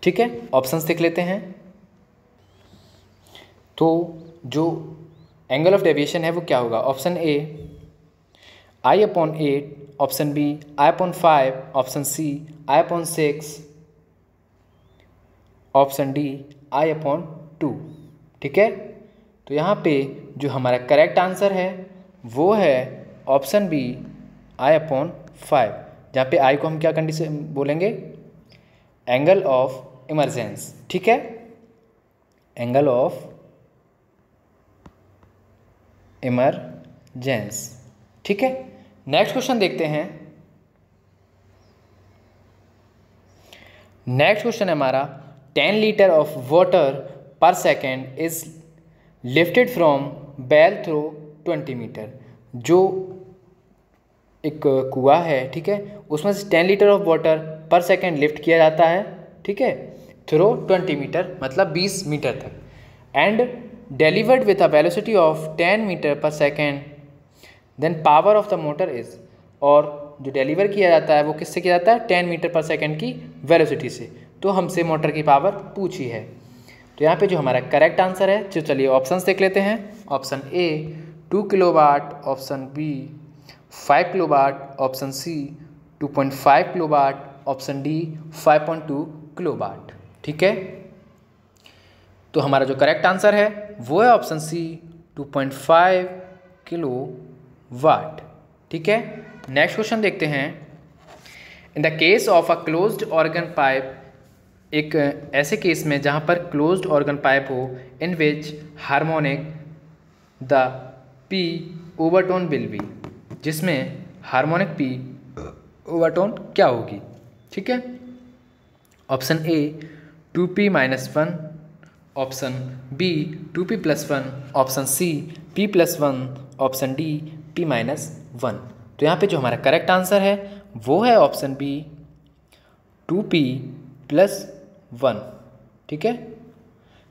ठीक है, ऑप्शंस देख लेते हैं। तो जो एंगल ऑफ डेविएशन है वो क्या होगा? Option A I/8, option B I/5, option C I/6, option D I/2। ठीक है, तो यहाँ पे जो हमारा करेक्ट आंसर है वो है ऑप्शन बी I/5, जहाँ पे I को हम क्या कंडीशन बोलेंगे? Angle of emergence. ठीक है, एंगल ऑफ इमरजेंस। ठीक है, नेक्स्ट क्वेश्चन देखते हैं। नेक्स्ट क्वेश्चन है हमारा 10 litre of water per second is lifted from well through 20 metre. जो एक कुआं है, ठीक है, उसमें से 10 litre of water per second lift किया जाता है, ठीक है, थ्रू 20 मीटर, मतलब 20 मीटर तक, and delivered with a velocity of 10 metre पर second, then power of the motor is, और जो डिलीवर किया जाता है वो किससे किया जाता है? 10 मीटर पर सेकेंड की वेलोसिटी से। तो हमसे मोटर की पावर पूछी है, तो यहाँ पे जो हमारा करेक्ट आंसर है, तो चलिए ऑप्शंस देख लेते हैं। Option A 2 kilowatt, option B 5 kilowatt, option C 2.5 kilowatt, option D 5.2 kilowatt. ठीक है, तो हमारा जो करेक्ट आंसर है वो है ऑप्शन सी 2.5 किलोवाट। ठीक है, नेक्स्ट क्वेश्चन देखते हैं। In the case of a closed organ pipe, एक ऐसे केस में जहाँ पर क्लोज्ड ऑर्गन पाइप हो, in which harmonic the P overtone will be, जिसमें हार्मोनिक पी ओवरटोन क्या होगी? ठीक है, option A 2p-1, option B 2p+1, option C p+1, option D p-1। तो यहाँ पे जो हमारा करेक्ट आंसर है वो है ऑप्शन बी 2p+1। ठीक है,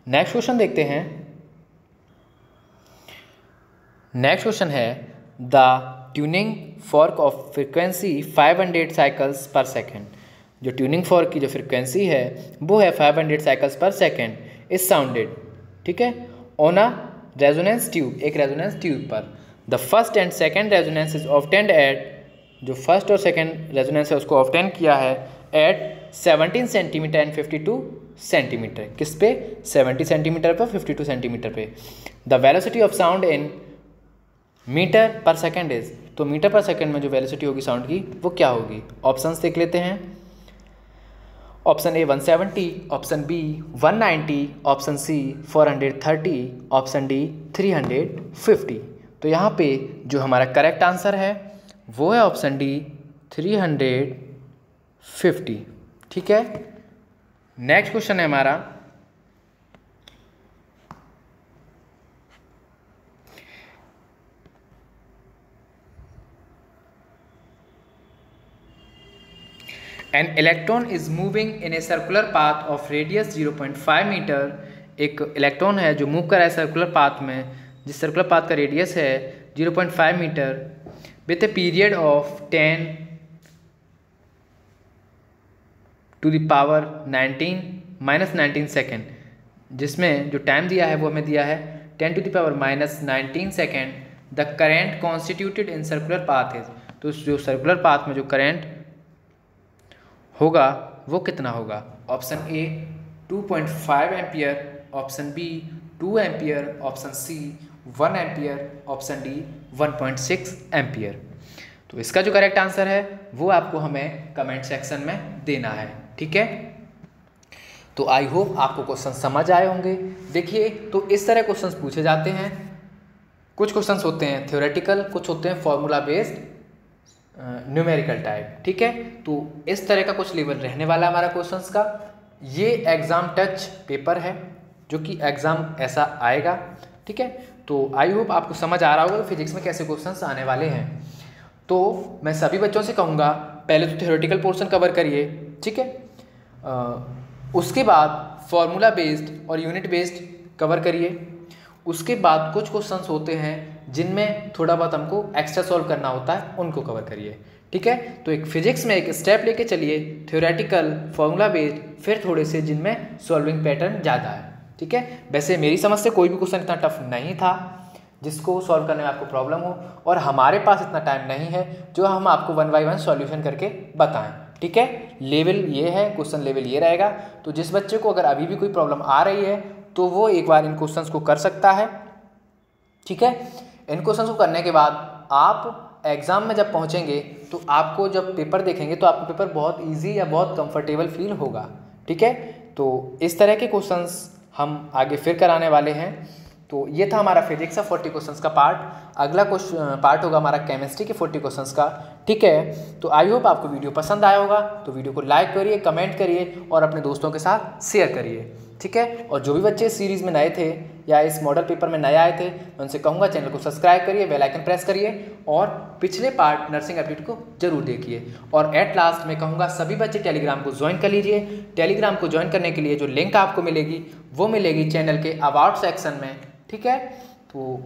नेक्स्ट क्वेश्चन देखते हैं। नेक्स्ट क्वेश्चन है the tuning fork of frequency 500 cycles पर सेकेंड। जो ट्यूनिंग फॉर्क की जो फ्रिक्वेंसी है वो है 500 साइकिल्स पर सेकेंड इज साउंडेड, ठीक है, ऑन अ रेजोनेंस ट्यूब, एक रेजोनेंस ट्यूब पर। The first and second resonance is obtained at, जो फर्स्ट और सेकेंड रेजोनेंस है उसको ऑब्टेन किया है एट 17 सेंटीमीटर एंड 52 सेंटीमीटर। किस पे? 70 सेंटीमीटर पर, 52 सेंटीमीटर पे। The velocity of sound in metre पर सेकेंड इज, तो मीटर पर सेकेंड में जो वेलोसिटी होगी साउंड की वो क्या होगी? ऑप्शंस देख लेते हैं। Option A 170, option B 190, option C 430, option D 350। तो यहाँ पे जो हमारा करेक्ट आंसर है वो है ऑप्शन डी 350। ठीक है, नेक्स्ट क्वेश्चन है हमारा An electron is moving in a circular path of radius 0.5 metre. एक इलेक्ट्रॉन है जो मूव कर रहा है सर्कुलर पाथ में, जिस सर्कुलर पाथ का रेडियस है 0.5 metre, with a period of 10 10⁻19 second, जिसमें जो टाइम दिया है वो हमें दिया है 10⁻19 second. The current constituted in circular path is, तो जो सर्कुलर पाथ में जो करेंट होगा वो कितना होगा? Option A 2.5 ampere, option B 2 ampere, option C 1 ampere, option D 1.6 ampere. तो इसका जो करेक्ट आंसर है वो आपको हमें कमेंट सेक्शन में देना है, ठीक है। तो आई होप आपको क्वेश्चन समझ आए होंगे। देखिए, तो इस तरह क्वेश्चंस पूछे जाते हैं। कुछ क्वेश्चंस होते हैं थ्योरेटिकल, कुछ होते हैं फॉर्मूला बेस्ड न्यूमेरिकल टाइप, ठीक है। तो इस तरह का कुछ लेवल रहने वाला है हमारा क्वेश्चंस का। ये एग्ज़ाम टच पेपर है जो कि एग्ज़ाम ऐसा आएगा, ठीक है। तो आई होप आपको समझ आ रहा होगा फिजिक्स में कैसे क्वेश्चंस आने वाले हैं। तो मैं सभी बच्चों से कहूँगा पहले तो थ्योरेटिकल पोर्शन कवर करिए, ठीक है। उसके बाद फॉर्मूला बेस्ड और यूनिट बेस्ड कवर करिए। उसके बाद कुछ क्वेश्चंस होते हैं जिनमें थोड़ा बहुत हमको एक्स्ट्रा सॉल्व करना होता है, उनको कवर करिए, ठीक है। तो एक फिजिक्स में एक स्टेप लेके चलिए, थ्योरेटिकल, फॉर्मूला बेस्ड, फिर थोड़े से जिनमें सॉल्विंग पैटर्न ज़्यादा है, ठीक है। वैसे मेरी समझ से कोई भी क्वेश्चन इतना टफ नहीं था जिसको सॉल्व करने में आपको प्रॉब्लम हो, और हमारे पास इतना टाइम नहीं है जो हम आपको 1 बाय 1 सॉल्यूशन करके बताएं, ठीक है। लेवल ये है, क्वेश्चन लेवल ये रहेगा। तो जिस बच्चे को अगर अभी भी कोई प्रॉब्लम आ रही है तो वो एक बार इन क्वेश्चंस को कर सकता है, ठीक है। इन क्वेश्चंस को करने के बाद आप एग्ज़ाम में जब पहुंचेंगे तो आपको जब पेपर देखेंगे तो आपको पेपर बहुत इजी या बहुत कंफर्टेबल फील होगा, ठीक है। तो इस तरह के क्वेश्चंस हम आगे फिर कराने वाले हैं। तो ये था हमारा फिजिक्स का 40 क्वेश्चंस का पार्ट। अगला पार्ट होगा हमारा केमिस्ट्री के 40 क्वेश्चंस का, ठीक है। तो आई होप आपको वीडियो पसंद आया होगा। तो वीडियो को लाइक करिए, कमेंट करिए और अपने दोस्तों के साथ शेयर करिए, ठीक है। और जो भी बच्चे इस सीरीज़ में नए थे या इस मॉडल पेपर में नए आए थे, मैं उनसे कहूँगा चैनल को सब्सक्राइब करिए, बेल आइकन प्रेस करिए और पिछले पार्ट नर्सिंग एप्टीट्यूड को जरूर देखिए। और एट लास्ट मैं कहूँगा सभी बच्चे टेलीग्राम को ज्वाइन कर लीजिए। टेलीग्राम को ज्वाइन करने के लिए जो लिंक आपको मिलेगी वो मिलेगी चैनल के अबाउट सेक्शन में, ठीक है। तो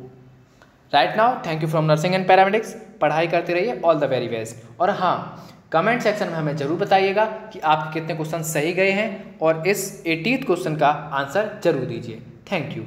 right now thank you from nursing and paramedics. पढ़ाई करते रहिए, ऑल द वेरी बेस्ट। और हाँ, कमेंट सेक्शन में हमें जरूर बताइएगा कि आपके कितने क्वेश्चन सही गए हैं और इस 80th क्वेश्चन का आंसर जरूर दीजिए। Thank you.